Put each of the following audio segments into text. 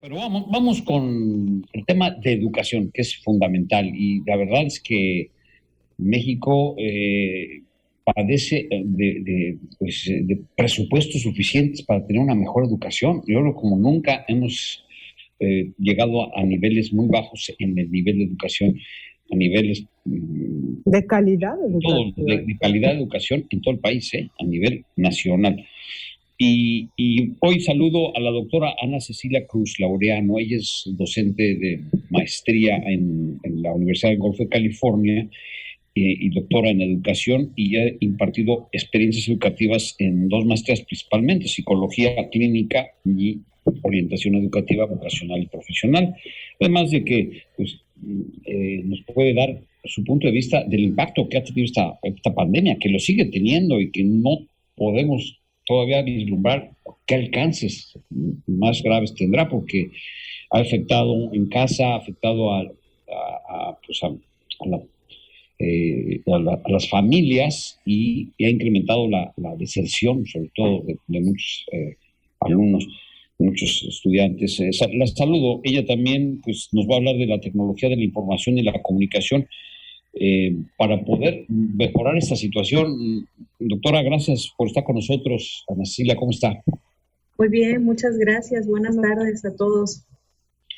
Pero vamos con el tema de educación, que es fundamental. Y la verdad es que México padece de presupuestos suficientes para tener una mejor educación. Yo creo que como nunca hemos llegado a niveles muy bajos en el nivel de educación, a niveles de calidad de calidad de educación en todo el país, a nivel nacional. Y hoy saludo a la doctora Ana Cecilia Cruz Laureano. Ella es docente de maestría en la Universidad del Golfo de California y doctora en educación, y ha impartido experiencias educativas en dos maestrías principalmente, psicología clínica y orientación educativa vocacional y profesional. Además de que pues, nos puede dar su punto de vista del impacto que ha tenido esta pandemia, que lo sigue teniendo y que no podemos todavía vislumbrar qué alcances más graves tendrá, porque ha afectado en casa, ha afectado a las familias y ha incrementado la deserción, sobre todo de muchos alumnos, muchos estudiantes. La saludo. Ella también pues, nos va a hablar de la tecnología de la información y la comunicación para poder mejorar esta situación. Doctora, gracias por estar con nosotros. Ana Cecilia, ¿cómo está? Muy bien, muchas gracias. Buenas tardes a todos.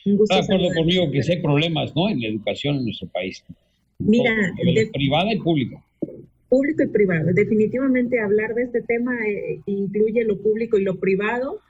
Un gusto. ¿Está de acuerdo conmigo que sí hay problemas, ¿no?, en la educación en nuestro país? Mira, privada y pública. Público y privado. Definitivamente hablar de este tema incluye lo público y lo privado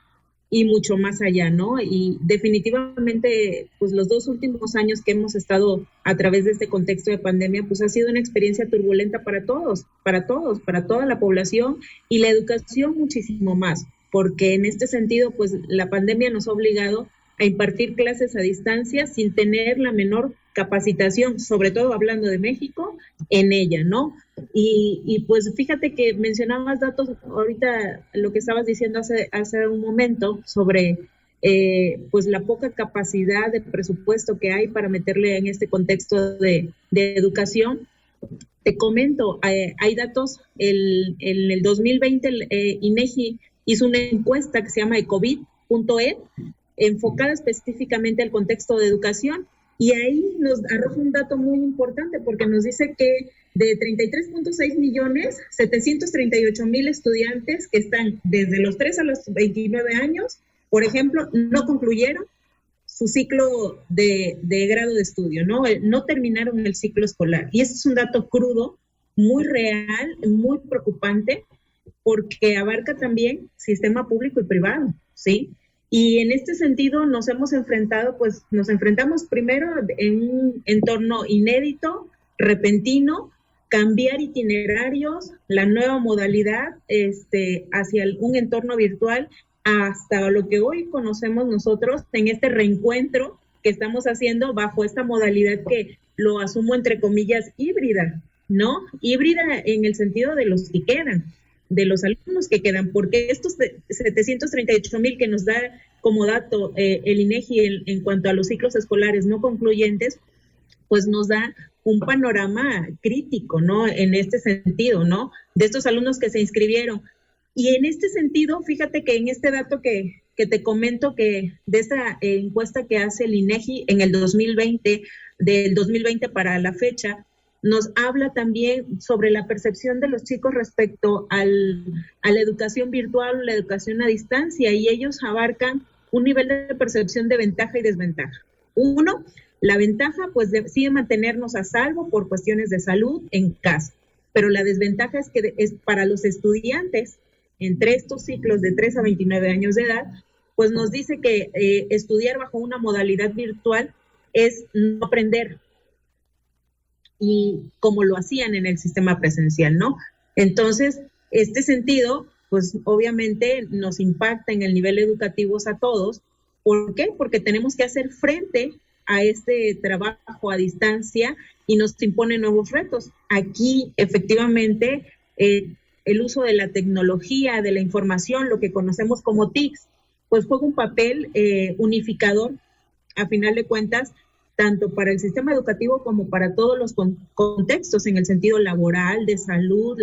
y mucho más allá, ¿no? Y definitivamente, pues los 2 últimos años que hemos estado a través de este contexto de pandemia, pues ha sido una experiencia turbulenta para todos, para toda la población, y la educación muchísimo más, porque en este sentido, pues la pandemia nos ha obligado a impartir clases a distancia sin tener la menor capacitación, sobre todo hablando de México, en ella, ¿no? Y pues fíjate que mencionabas datos ahorita, lo que estabas diciendo hace un momento sobre pues la poca capacidad de presupuesto que hay para meterle en este contexto de educación. Te comento, hay datos, en el 2020 el INEGI hizo una encuesta que se llama ecovid.e, enfocada específicamente al contexto de educación, y ahí nos arroja un dato muy importante porque nos dice que de 33.6 millones, 738,000 estudiantes que están desde los 3 a los 29 años, por ejemplo, no concluyeron su ciclo de grado de estudio, no terminaron el ciclo escolar. Y este es un dato crudo, muy real, muy preocupante, porque abarca también sistema público y privado, ¿sí? Y en este sentido nos enfrentamos primero en un entorno inédito, repentino, cambiar itinerarios, la nueva modalidad hacia un entorno virtual, hasta lo que hoy conocemos nosotros en este reencuentro que estamos haciendo bajo esta modalidad que lo asumo entre comillas híbrida, ¿no? Híbrida en el sentido de los que quedan, de los alumnos que quedan, porque estos 738,000 que nos da como dato el INEGI en cuanto a los ciclos escolares no concluyentes, pues nos da un panorama crítico, ¿no? En este sentido, ¿no? De estos alumnos que se inscribieron. Y en este sentido, fíjate que en este dato que te comento, que de esta encuesta que hace el INEGI en el 2020, del 2020 para la fecha, nos habla también sobre la percepción de los chicos respecto a la educación virtual, la educación a distancia, y ellos abarcan un nivel de percepción de ventaja y desventaja. Uno, la ventaja pues sí mantenernos a salvo por cuestiones de salud en casa, pero la desventaja es que es para los estudiantes entre estos ciclos de 3 a 29 años de edad, pues nos dice que estudiar bajo una modalidad virtual es no aprender, y como lo hacían en el sistema presencial, ¿no? Entonces, este sentido, pues obviamente nos impacta en el nivel educativo a todos. ¿Por qué? Porque tenemos que hacer frente a este trabajo a distancia y nos impone nuevos retos. Aquí, efectivamente, el uso de la tecnología, de la información, lo que conocemos como TICs, pues juega un papel unificador, a final de cuentas, tanto para el sistema educativo como para todos los contextos en el sentido laboral, de salud,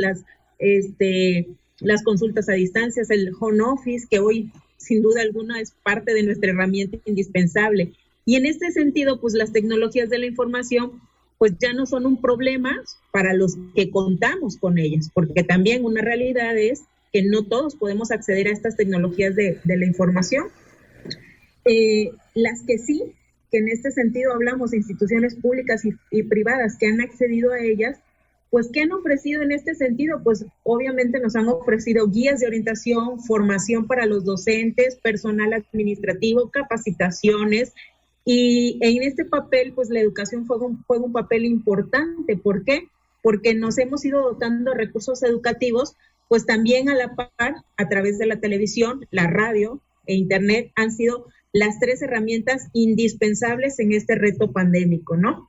las consultas a distancias, el home office, que hoy sin duda alguna es parte de nuestra herramienta indispensable. Y en este sentido, pues las tecnologías de la información pues ya no son un problema para los que contamos con ellas, porque también una realidad es que no todos podemos acceder a estas tecnologías de la información. Las que sí, que en este sentido hablamos de instituciones públicas y privadas que han accedido a ellas, pues ¿qué han ofrecido en este sentido? Pues obviamente nos han ofrecido guías de orientación, formación para los docentes, personal administrativo, capacitaciones, y en este papel, pues la educación juega un papel importante. ¿Por qué? Porque nos hemos ido dotando de recursos educativos, pues también a la par, a través de la televisión, la radio e internet, han sido las 3 herramientas indispensables en este reto pandémico, ¿no?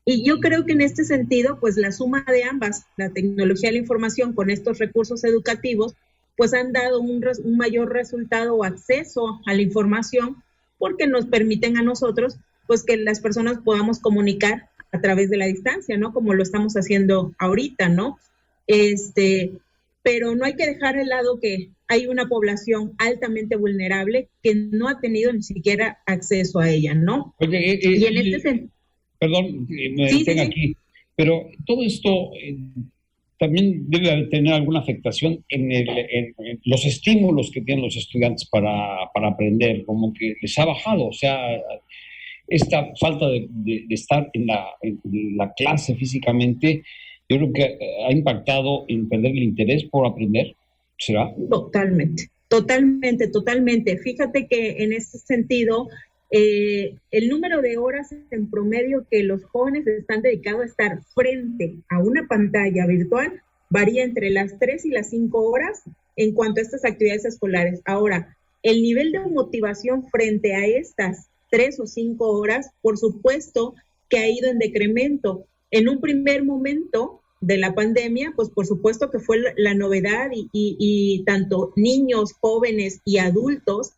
Y yo creo que en este sentido, pues la suma de ambas, la tecnología y la información con estos recursos educativos, pues han dado un mayor resultado o acceso a la información, porque nos permiten a nosotros, pues que las personas podamos comunicar a través de la distancia, ¿no? Como lo estamos haciendo ahorita, ¿no? Pero no hay que dejar de lado que hay una población altamente vulnerable que no ha tenido ni siquiera acceso a ella, ¿no? Oye, y en este sentido... Perdón, me detengo aquí, pero todo esto también debe tener alguna afectación en los estímulos que tienen los estudiantes para aprender, como que les ha bajado, o sea, esta falta de estar en la clase físicamente, yo creo que ha impactado en perder el interés por aprender, ¿será? Totalmente. Fíjate que en ese sentido, el número de horas en promedio que los jóvenes están dedicados a estar frente a una pantalla virtual varía entre las 3 y las 5 horas en cuanto a estas actividades escolares. Ahora, el nivel de motivación frente a estas 3 o 5 horas, por supuesto que ha ido en decremento. En un primer momento de la pandemia, pues por supuesto que fue la novedad y tanto niños, jóvenes y adultos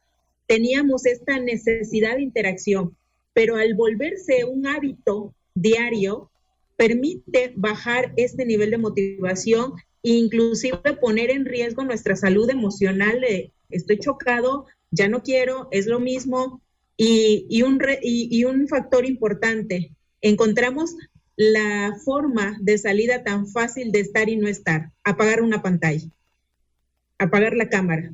teníamos esta necesidad de interacción, pero al volverse un hábito diario, permite bajar este nivel de motivación e inclusive poner en riesgo nuestra salud emocional de estoy chocado, ya no quiero, es lo mismo, y un factor importante, encontramos la forma de salida tan fácil de estar y no estar, apagar una pantalla, apagar la cámara.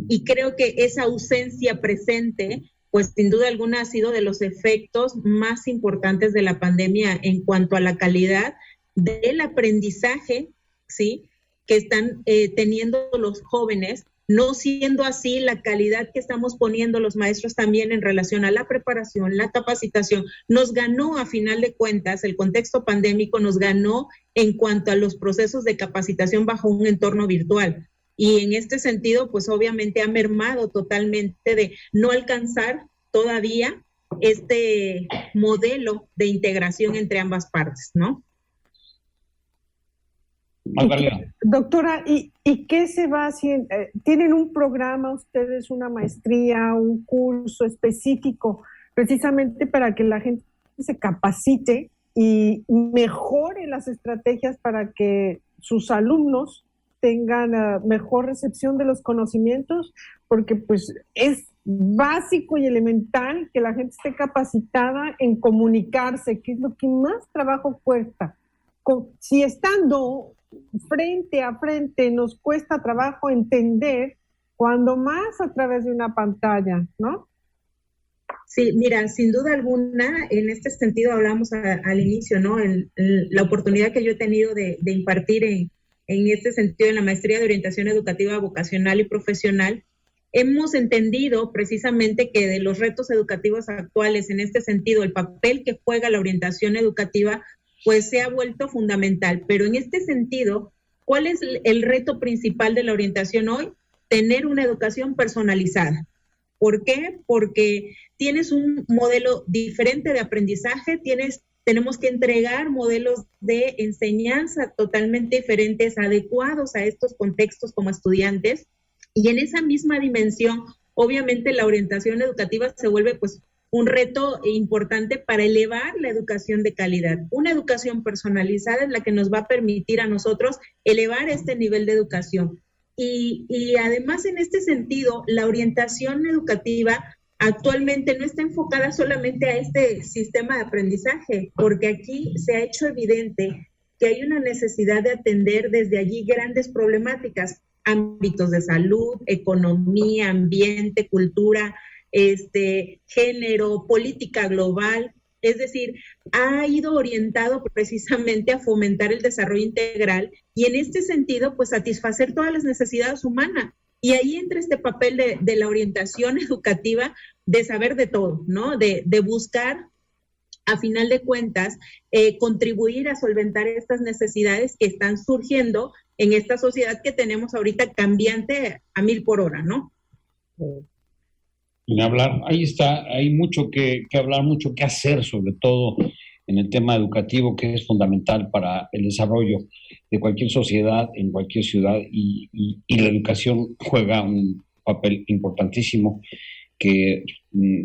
Y creo que esa ausencia presente, pues sin duda alguna ha sido de los efectos más importantes de la pandemia en cuanto a la calidad del aprendizaje, ¿sí?, que están teniendo los jóvenes, no siendo así la calidad que estamos poniendo los maestros también en relación a la preparación, la capacitación. Nos ganó, a final de cuentas, el contexto pandémico nos ganó en cuanto a los procesos de capacitación bajo un entorno virtual. Y en este sentido, pues obviamente ha mermado totalmente de no alcanzar todavía este modelo de integración entre ambas partes, ¿no? Doctora, ¿y qué se va haciendo? ¿Tienen un programa ustedes, una maestría, un curso específico, precisamente para que la gente se capacite y mejore las estrategias para que sus alumnos tengan mejor recepción de los conocimientos? Porque pues es básico y elemental que la gente esté capacitada en comunicarse, que es lo que más trabajo cuesta. Si estando frente a frente nos cuesta trabajo entender, cuando más a través de una pantalla, ¿no? Sí, mira, sin duda alguna, en este sentido hablamos al inicio, ¿no? La oportunidad que yo he tenido de impartir en este sentido en la maestría de orientación educativa vocacional y profesional, hemos entendido precisamente que de los retos educativos actuales, en este sentido, el papel que juega la orientación educativa, pues se ha vuelto fundamental. Pero en este sentido, ¿cuál es el reto principal de la orientación hoy? Tener una educación personalizada. ¿Por qué? Porque tienes un modelo diferente de aprendizaje, tenemos que entregar modelos de enseñanza totalmente diferentes, adecuados a estos contextos como estudiantes, y en esa misma dimensión, obviamente la orientación educativa se vuelve pues un reto importante para elevar la educación de calidad. Una educación personalizada es la que nos va a permitir a nosotros elevar este nivel de educación. Y además en este sentido, la orientación educativa actualmente no está enfocada solamente a este sistema de aprendizaje, porque aquí se ha hecho evidente que hay una necesidad de atender desde allí grandes problemáticas, ámbitos de salud, economía, ambiente, cultura, género, política global. Es decir, ha ido orientado precisamente a fomentar el desarrollo integral y en este sentido, pues satisfacer todas las necesidades humanas. Y ahí entra este papel de la orientación educativa, de saber de todo, ¿no? De buscar, a final de cuentas, contribuir a solventar estas necesidades que están surgiendo en esta sociedad que tenemos ahorita cambiante a 1000 por hora, ¿no? Sin hablar, ahí está, hay mucho que hablar, mucho que hacer, sobre todo en el tema educativo, que es fundamental para el desarrollo de cualquier sociedad, en cualquier ciudad, y la educación juega un papel importantísimo, que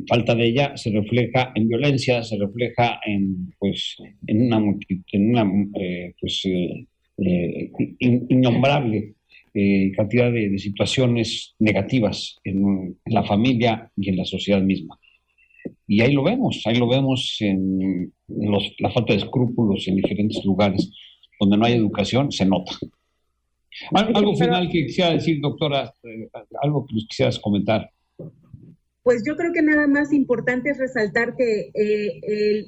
falta de ella se refleja en violencia, se refleja en una innombrable cantidad de situaciones negativas en la familia y en la sociedad misma. Y ahí lo vemos en la falta de escrúpulos en diferentes lugares. Donde no hay educación, se nota. Algo final que quisiera decir, doctora, algo que nos quisieras comentar. Pues yo creo que nada más importante es resaltar que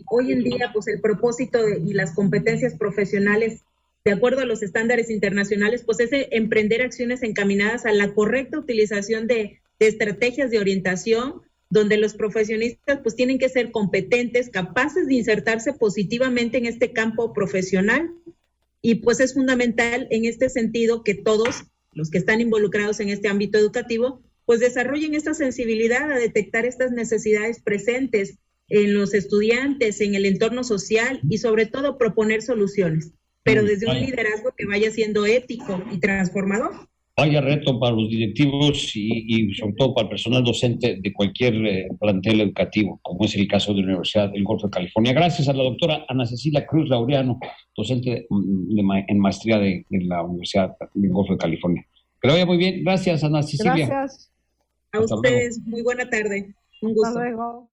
hoy en día, pues el propósito y las competencias profesionales, de acuerdo a los estándares internacionales, pues es emprender acciones encaminadas a la correcta utilización de estrategias de orientación, donde los profesionistas pues tienen que ser competentes, capaces de insertarse positivamente en este campo profesional, y pues es fundamental en este sentido que todos los que están involucrados en este ámbito educativo pues desarrollen esta sensibilidad a detectar estas necesidades presentes en los estudiantes, en el entorno social y sobre todo proponer soluciones, pero desde un liderazgo que vaya siendo ético y transformador. Vaya reto para los directivos y sobre todo para el personal docente de cualquier plantel educativo, como es el caso de la Universidad del Golfo de California. Gracias a la doctora Ana Cecilia Cruz Laureano, docente en maestría de la Universidad del Golfo de California. Que lo vaya muy bien. Gracias, Ana Cecilia. Gracias. A ustedes, muy buena tarde. Un gusto. Hasta luego.